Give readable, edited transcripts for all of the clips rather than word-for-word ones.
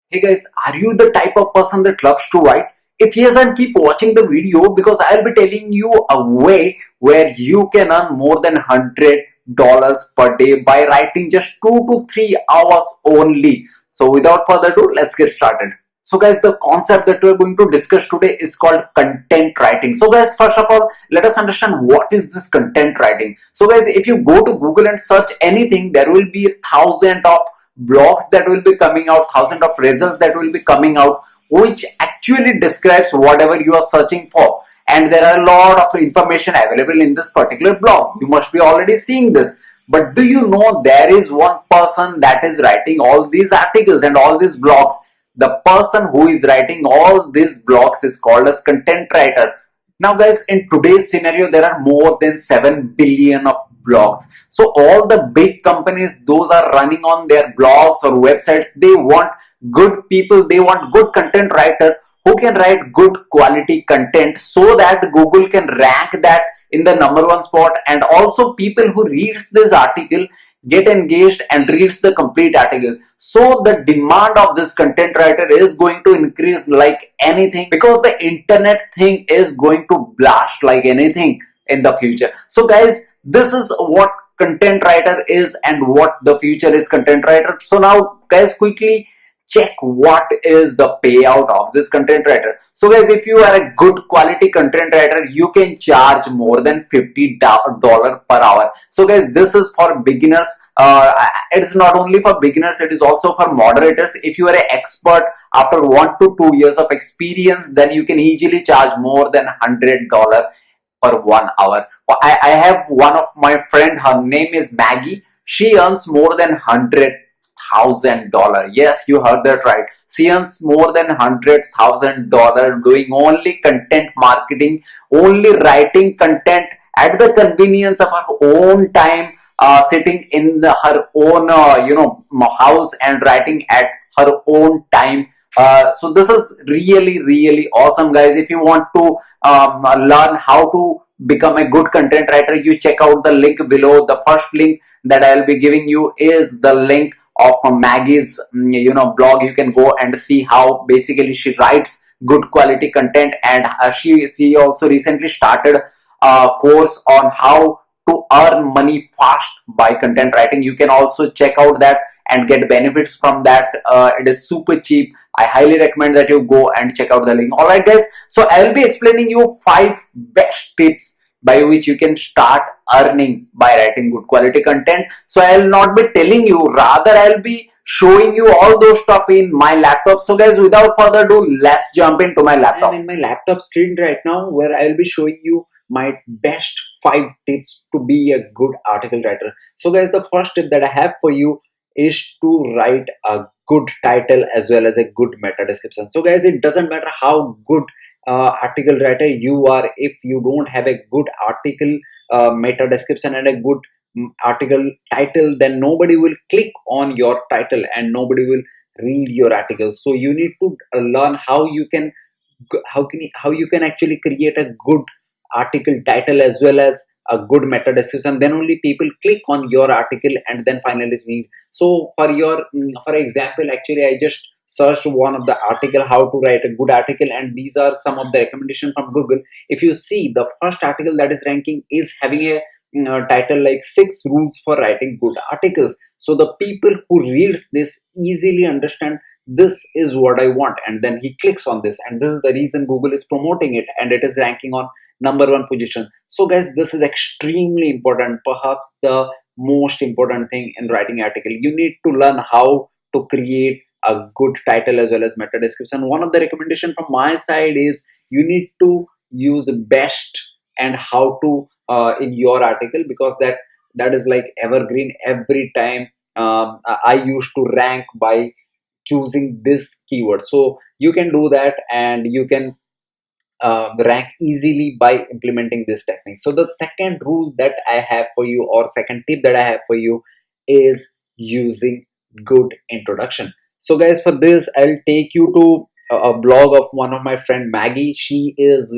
Hey guys, are you the type of person that loves to write? If yes, then keep watching the video because I'll be telling you a way where you can earn more than $100 per day by writing just 2 to 3 hours only. So without further ado, let's get started. So guys, the concept that we're going to discuss today is called content writing. So guys, first of all, let us understand what is this content writing. So guys, if you go to Google and search anything, there will be thousands of blogs that will be coming out, thousands of results that will be coming out, which actually describes whatever you are searching for. And there are a lot of information available in this particular blog. You must be already seeing this. But do you know there is one person that is writing all these articles and all these blogs? The person who is writing all these blogs is called as content writer. Now guys, in today's scenario, there are more than 7 billion of blogs. So all the big companies, those are running on their blogs or websites. They want good people, they want good content writer who can write good quality content so that Google can rank that in the #1 spot, and also people who reads this article get engaged and reads the complete article. So the demand of this content writer is going to increase like anything because the internet thing is going to blast like anything in the future. So guys, this is what content writer is and what the future is content writer. So now guys, quickly check what is the payout of this content writer. So guys, if you are a good quality content writer, you can charge more than $50 per hour. So guys, this is for beginners. It is not only for beginners, it is also for moderators. If you are an expert after 1 to 2 years of experience, then you can easily charge more than $100 per 1 hour. I have one of my friend, her name is Maggie. She earns more than $100,000. Yes, you heard that right. She earns more than $100,000 doing only content marketing, only writing content at the convenience of her own time, sitting in her own house and writing at her own time. So this is really awesome, guys. If you want to learn how to become a good content writer, you check out the link below. The first link that I'll be giving you is the link of Maggie's blog. You can go and see how basically she writes good quality content, and she also recently started a course on how to earn money fast by content writing. You can also check out that and get benefits from that. It is super cheap. I highly recommend that you go and check out the link. Alright guys, so I'll be explaining you 5 best tips by which you can start earning by writing good quality content. So I'll not be telling you, rather I'll be showing you all those stuff in my laptop. So guys, without further ado, let's jump into my laptop. I'm in my laptop screen right now where I'll be showing you my best 5 tips to be a good article writer. So guys, the first tip that I have for you is to write a good title as well as a good meta description. So guys, it doesn't matter how good article writer you are, if you don't have a good article meta description and a good article title, then nobody will click on your title and nobody will read your article. So you need to learn how you can actually create a good article title as well as a good meta description. Then only people click on your article and then finally read. So for example, actually I just searched one of the article, how to write a good article, and these are some of the recommendations from Google. If you see, the first article that is ranking is having a title like 6 rules for writing good articles. So the people who reads this easily understand this is what I want, and then he clicks on this, and this is the reason Google is promoting it, and it is ranking on #1 position. So guys, this is extremely important, perhaps the most important thing in writing article. You need to learn how to create a good title as well as meta description. One of the recommendation from my side is you need to use best and how to in your article, because that is like evergreen. Every time I used to rank by choosing this keyword. So you can do that and you can rank easily by implementing this technique. So the second rule that I have for you, or second tip that I have for you, is using good introduction. So guys, for this I'll take you to a blog of one of my friend Maggie. She has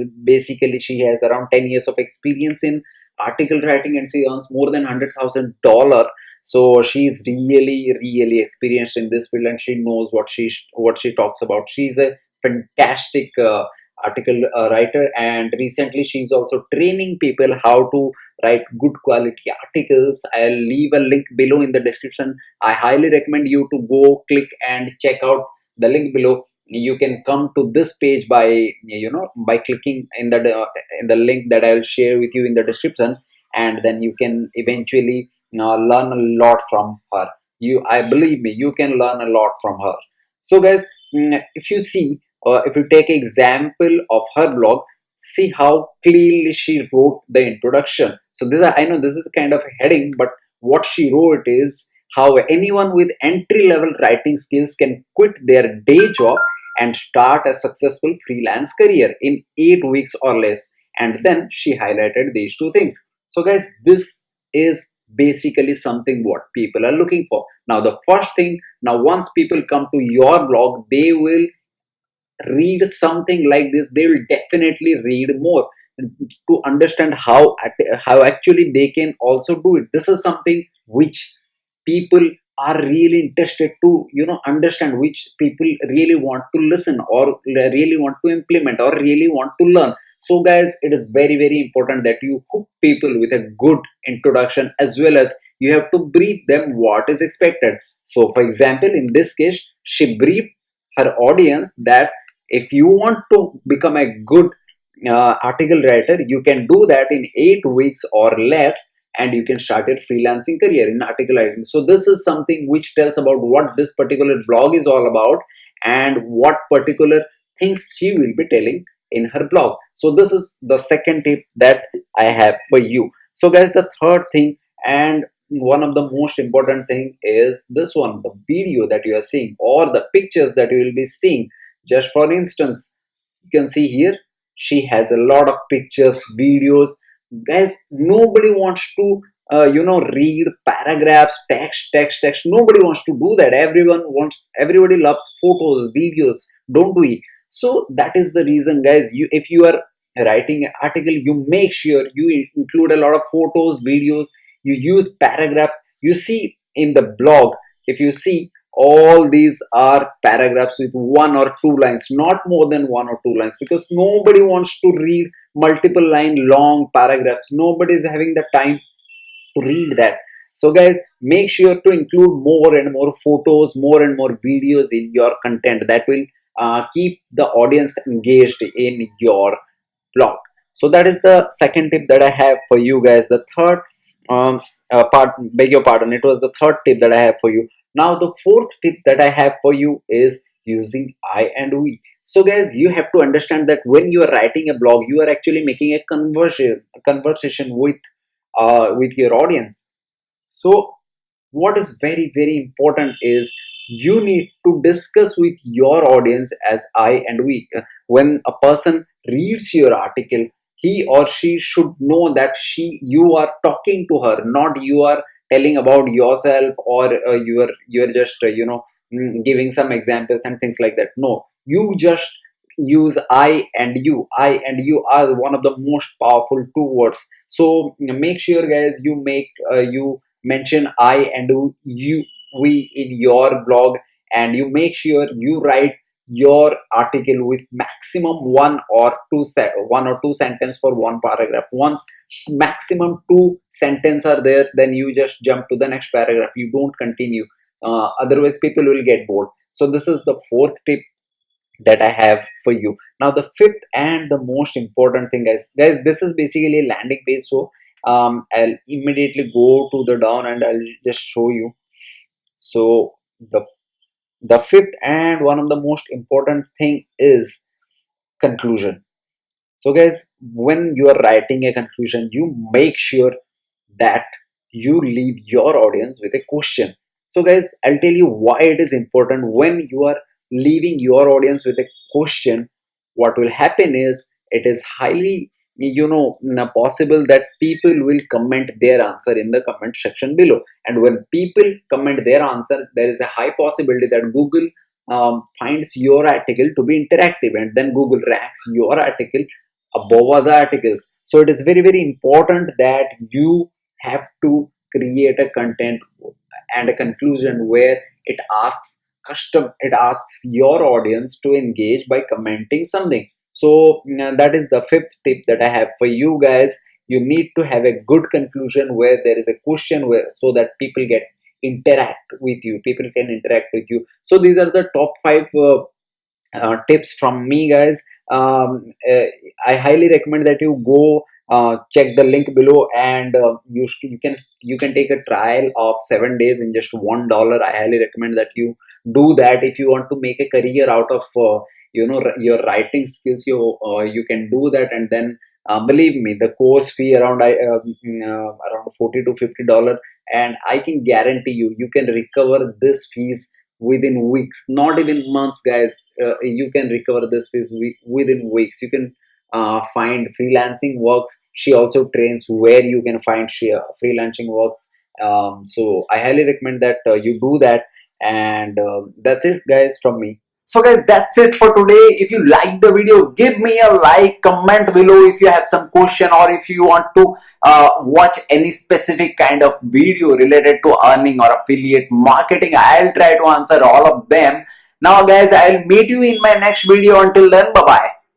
around 10 years of experience in article writing and she earns more than $100,000 So she's really experienced in this field, and she knows what she talks about. She's a fantastic article writer, and recently she's also training people how to write good quality articles. I'll leave a link below in the description. I highly recommend you to go click and check out the link below. You can come to this page by by clicking in the link that I'll share with you in the description, and then you can eventually learn a lot from her. I believe me, you can learn a lot from her. So guys, if you see, if you take example of her blog, see how clearly she wrote the introduction. So I know this is kind of a heading, but what she wrote is how anyone with entry level writing skills can quit their day job and start a successful freelance career in 8 weeks or less. And then she highlighted these two things. So guys, this is basically something what people are looking for. Now the first thing, now once people come to your blog, they will read something like this. They will definitely read more to understand how actually they can also do it. This is something which people are really interested to understand, which people really want to listen, or really want to implement, or really want to learn. So guys, it is very important that you hook people with a good introduction, as well as you have to brief them what is expected. So for example, in this case, she briefed her audience that if you want to become a good article writer, you can do that in 8 weeks or less, and you can start a freelancing career in article writing. So this is something which tells about what this particular blog is all about, and what particular things she will be telling in her blog. So this is the second tip that I have for you. So guys, the third thing, and one of the most important thing, is this one, the video that you are seeing, or the pictures that you will be seeing. Just for instance, you can see here she has a lot of pictures, videos. Guys, nobody wants to read paragraphs, text. Nobody wants to do that. Everybody loves photos, videos, don't we? So that is the reason, guys, if you are writing an article, you make sure you include a lot of photos, videos, you use paragraphs. You see in the blog, if you see, all these are paragraphs with 1 or 2 lines, not more than 1 or 2 lines, because nobody wants to read multiple line long paragraphs. Nobody is having the time to read that. So guys, make sure to include more and more photos, more and more videos in your content. That will keep the audience engaged in your blog. So that is the second tip that I have for you guys. The third beg your pardon, it was the third tip that I have for you. Now the fourth tip that I have for you is using I and we. So guys, you have to understand that when you are writing a blog, you are actually making a conversation with your audience. So what is very important is you need to discuss with your audience as I and we. When a person reads your article, he or she should know that you are talking to her, not you are telling about yourself, or you are just giving some examples and things like that. No, you just use I and you. I and you are one of the most powerful two words. So make sure, guys, you mention I and you we in your blog, and you make sure you write your article with maximum one or two sentence for one paragraph. Once maximum two sentence are there, then you just jump to the next paragraph. You don't continue, otherwise people will get bored. So this is the fourth tip that I have for you. Now the fifth and the most important thing, guys, this is basically a landing page. So I'll immediately go to the down and I'll just show you. So the fifth and one of the most important thing is conclusion. So guys, when you are writing a conclusion, you make sure that you leave your audience with a question. So guys, I'll tell you why it is important. When you are leaving your audience with a question, what will happen is, it is highly possible that people will comment their answer in the comment section below. And when people comment their answer, there is a high possibility that Google finds your article to be interactive, and then Google ranks your article above other articles. So it is very important that you have to create a content and a conclusion where it asks your audience to engage by commenting something. So that is the fifth tip that I have for you guys. You need to have a good conclusion where there is a question where, so that people get interact with you, people can interact with you. So these are the top five tips from me, guys. I highly recommend that you go check the link below, and you can take a trial of 7 days in just $1. I highly recommend that you do that if you want to make a career out of your writing skills. You can do that, and then believe me, the course fee around $40 to $50, and I can guarantee you can recover this fees within weeks, not even months, guys. You can recover this fees within weeks. You can find freelancing works. She also trains where you can find freelancing works. So I highly recommend that you do that. And that's it, guys, from me. So guys, that's it for today. If you like the video, give me a like, comment below if you have some question, or if you want to watch any specific kind of video related to earning or affiliate marketing. I'll try to answer all of them. Now guys, I'll meet you in my next video. Until then, bye bye.